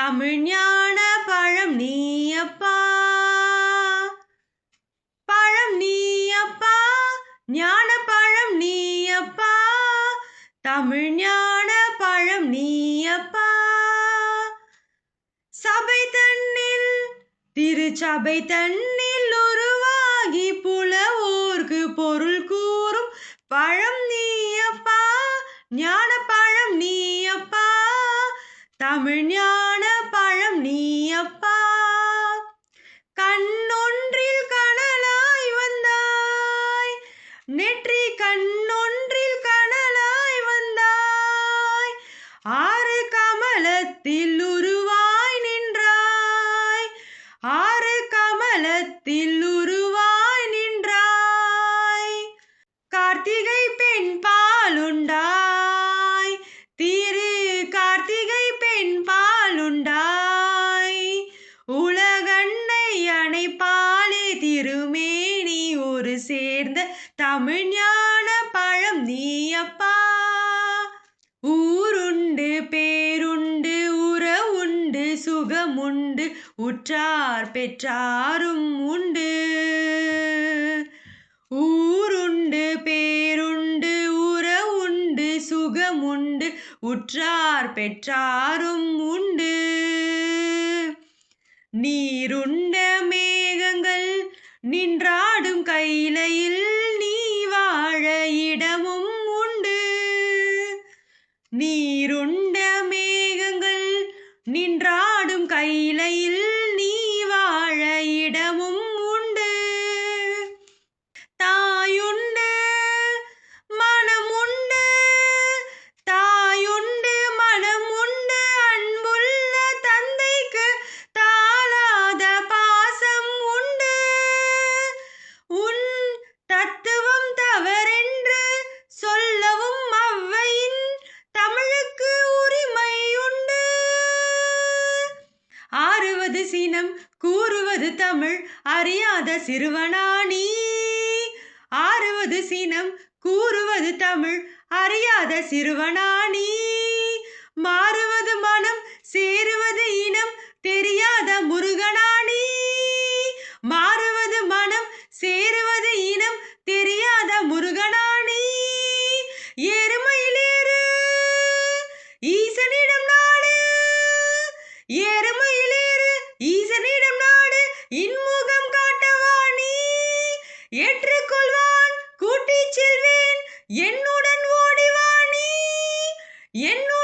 தமிழ் ஞான பழம் நீயப்பா, பழம் நீயப்பா, ஞான பழம் நீயப்பா, தமிழ் ஞான பழம் நீயப்பா. சபை தன்னில் திருச்சபை தன்னில் உருவாகி புலவோர்க்கு பொருள் கூறும் பழம் நீயப்பா, ஞான பழம் நீயப்பா, தமிழ் ஞான பழம் நீயப்பா. கண்ணொன்றில் கனலாய் வந்தாய், நெற்றி கண்ணொன்றில் கனலாய் வந்தாய், ஆறு கமலத்தில் உருவாய் நின்றாய், ஆறு கமலத்தில் உருவாய் நின்றாய். கார்த்திகை பெண் பாலுண்டாய், திரு கார்த்திகை பெண் பாலுண்டாய், உலகன்னை அணைப்பாலே திருமேனி ஒரு சேர்ந்த தமிழ் ஞான பழம் நீயப்பா. ஊருண்டு பேருண்டு உறவுண்டு சுகமுண்டு உற்றார் பெற்றாரும் உண்டு, ஊருண்டு பேருண்டு உறவுண்டு சுகமுண்டு உற்றார் பெற்றாரும் உண்டு. நீருண்ட மேகங்கள் நின்றாடும் கைலையில் நீ வாழ இடமும் உண்டு, நீருண்ட மேகங்கள் நின்றாடும் கைலையில் நீ வாழ இடமும் உண்டு. தாயுண்டு மனம் உண்டு, தாயுண்டு மனம் உண்டு, அன்புள்ள தந்தைக்கு தாளாத பாசம் உண்டு. உன் தத்துவம் தவறென்று சொல்லவும் ஔவையின் தமிழுக்கு உரிமை உண்டு. ஆறுவது சீனம் கூறுவது தமிழ் அறியாத சிறுவனா நீ, ஆறுவது சீனம் கூறுவது தமிழ் அறியாத சிறுவனா நீ. மாறுவது மனம் சேருவது இனம் தெரியாத முருகனா நீ, மாறுவது மனம் சேருவது இனம் தெரியாத முருகனா நீ. எருமையிலேறு ஈசனிடம் நாடு, எருமையிலேறு ஈசனிடம் நாடு, இன்முகம் காட்டவா நீ. ஏற்றுக்கொள்வான் கூட்டிச் செல்வேன் என்னுடன் ஓடிவா நீ, என்னுடன்